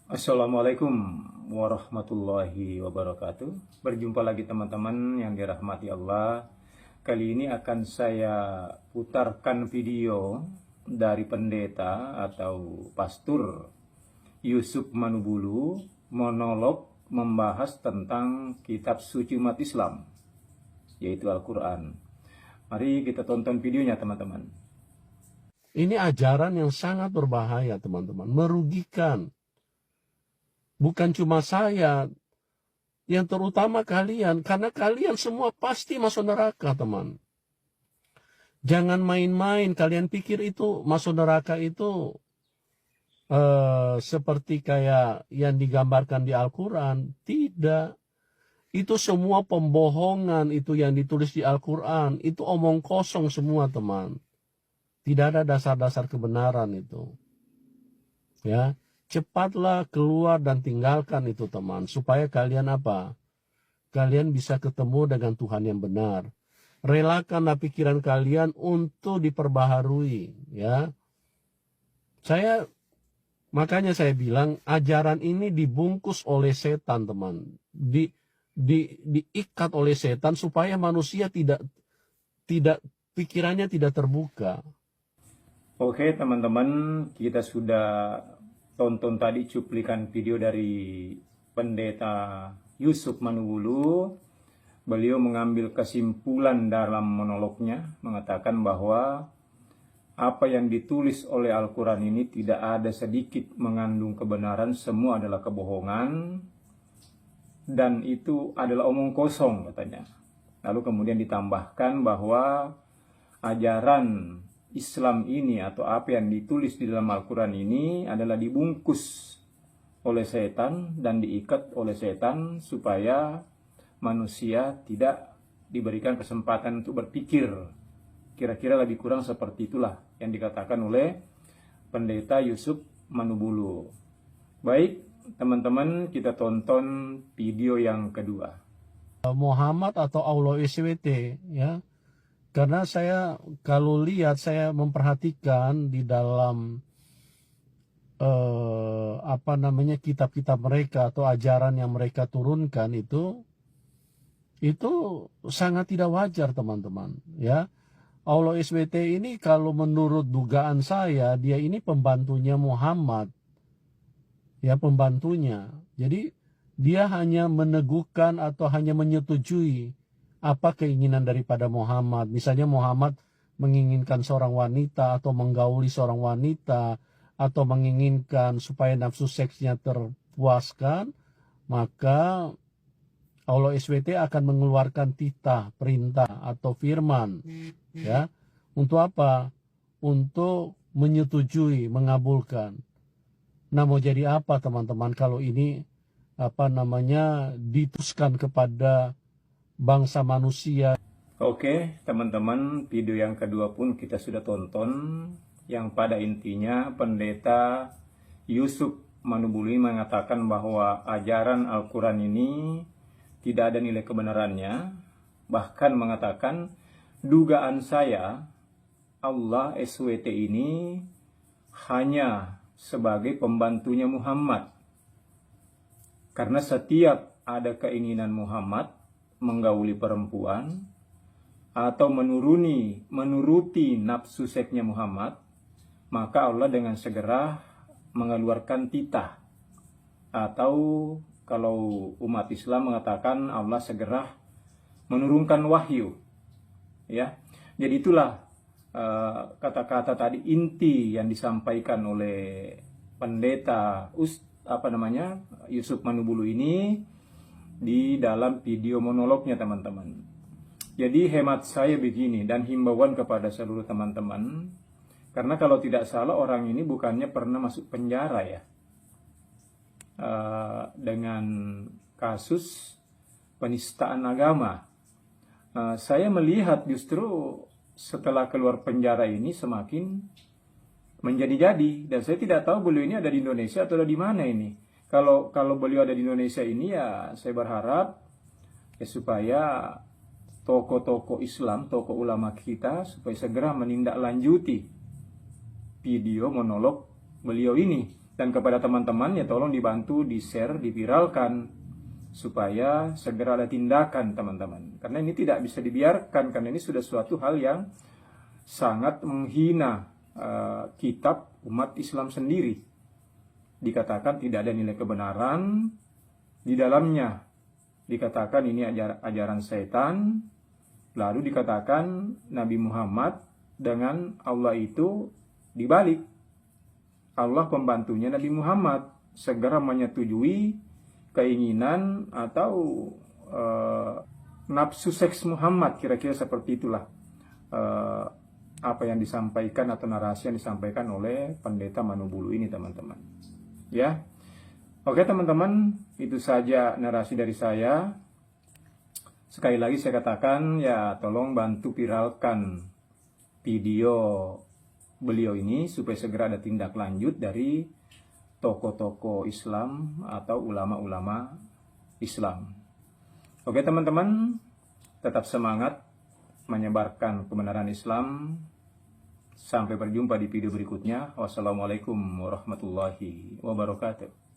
Assalamualaikum warahmatullahi wabarakatuh. Berjumpa lagi teman-teman yang dirahmati Allah. Kali ini akan saya putarkan video dari pendeta atau pastor Yusuf Manubulu monolog membahas tentang kitab suci umat Islam, yaitu Al-Quran. Mari kita tonton videonya teman-teman. Ini ajaran yang sangat berbahaya teman-teman, merugikan. Bukan cuma saya, yang terutama kalian, karena kalian semua pasti masuk neraka teman. Jangan main-main, kalian pikir itu masuk neraka itu seperti kayak yang digambarkan di Al-Quran. Tidak. Itu semua pembohongan, itu yang ditulis di Al-Quran. Itu omong kosong semua teman. Tidak ada dasar-dasar kebenaran itu. Ya, cepatlah keluar dan tinggalkan itu teman. Supaya kalian apa? Kalian bisa ketemu dengan Tuhan yang benar. Relakanlah pikiran kalian untuk diperbaharui. Ya, makanya saya bilang ajaran ini dibungkus oleh setan teman. Diikat oleh setan supaya manusia tidak pikirannya tidak terbuka. Oke teman-teman, kita sudah tonton tadi cuplikan video dari pendeta Yusuf Manubulu. Beliau mengambil kesimpulan dalam monolognya, mengatakan bahwa apa yang ditulis oleh Al-Quran ini tidak ada sedikit mengandung kebenaran, semua adalah kebohongan, dan itu adalah omong kosong katanya. Lalu kemudian ditambahkan bahwa ajaran Islam ini atau apa yang ditulis di dalam Al-Quran ini adalah dibungkus oleh setan dan diikat oleh setan supaya manusia tidak diberikan kesempatan untuk berpikir. Kira-kira lebih kurang seperti itulah yang dikatakan oleh pendeta Yusuf Manubulu. Baik teman-teman, kita tonton video yang kedua. Muhammad atau Allah SWT, ya. Karena saya kalau lihat, saya memperhatikan di dalam kitab-kitab mereka atau ajaran yang mereka turunkan itu sangat tidak wajar teman-teman. Ya, Allah SWT ini kalau menurut dugaan saya dia ini pembantunya Muhammad, ya pembantunya. Jadi dia hanya meneguhkan atau hanya menyetujui apa keinginan daripada Muhammad. Misalnya Muhammad menginginkan seorang wanita atau menggauli seorang wanita atau menginginkan supaya nafsu seksnya terpuaskan, maka Allah SWT akan mengeluarkan titah, perintah atau firman. Ya, untuk apa? Untuk menyetujui, mengabulkan. Nah, mau jadi apa teman-teman kalau ini diteruskan kepada bangsa manusia. Oke teman-teman, video yang kedua pun kita sudah tonton, yang pada intinya pendeta Yusuf Manubulu mengatakan bahwa ajaran Al-Quran ini tidak ada nilai kebenarannya. Bahkan mengatakan, dugaan saya Allah SWT ini hanya sebagai pembantunya Muhammad. Karena setiap ada keinginan Muhammad menggauli perempuan atau menuruti nafsu seksnya Muhammad, maka Allah dengan segera mengeluarkan titah, atau kalau umat Islam mengatakan Allah segera menurunkan wahyu. Ya, jadi itulah kata-kata tadi inti yang disampaikan oleh pendeta Yusuf Manubulu ini di dalam video monolognya teman-teman. Jadi hemat saya begini dan himbauan kepada seluruh teman-teman, karena kalau tidak salah orang ini bukannya pernah masuk penjara ya, dengan kasus penistaan agama. Saya melihat justru setelah keluar penjara ini semakin menjadi-jadi, dan saya tidak tahu beliau ini ada di Indonesia atau ada di mana ini. Kalau beliau ada di Indonesia ini, ya saya berharap ya supaya tokoh-tokoh Islam, tokoh ulama kita supaya segera menindaklanjuti video monolog beliau ini, Dan kepada teman-teman ya tolong dibantu, di-share, diviralkan supaya segera ada tindakan teman-teman. Karena ini tidak bisa dibiarkan, karena ini sudah suatu hal yang sangat menghina kitab umat Islam sendiri. Dikatakan tidak ada nilai kebenaran di dalamnya. Dikatakan ini ajaran setan. Lalu dikatakan Nabi Muhammad dengan Allah itu dibalik. Allah pembantunya Nabi Muhammad, segera menyetujui keinginan atau nafsu seks Muhammad, kira-kira seperti itulah apa yang disampaikan atau narasi yang disampaikan oleh pendeta Manubulu ini teman-teman. Ya, oke teman-teman, itu saja narasi dari saya. Sekali lagi saya katakan ya tolong bantu viralkan video beliau ini supaya segera ada tindak lanjut dari tokoh-tokoh Islam atau ulama-ulama Islam. Oke teman-teman, tetap semangat menyebarkan kebenaran Islam. Sampai berjumpa di video berikutnya. Wassalamualaikum warahmatullahi wabarakatuh.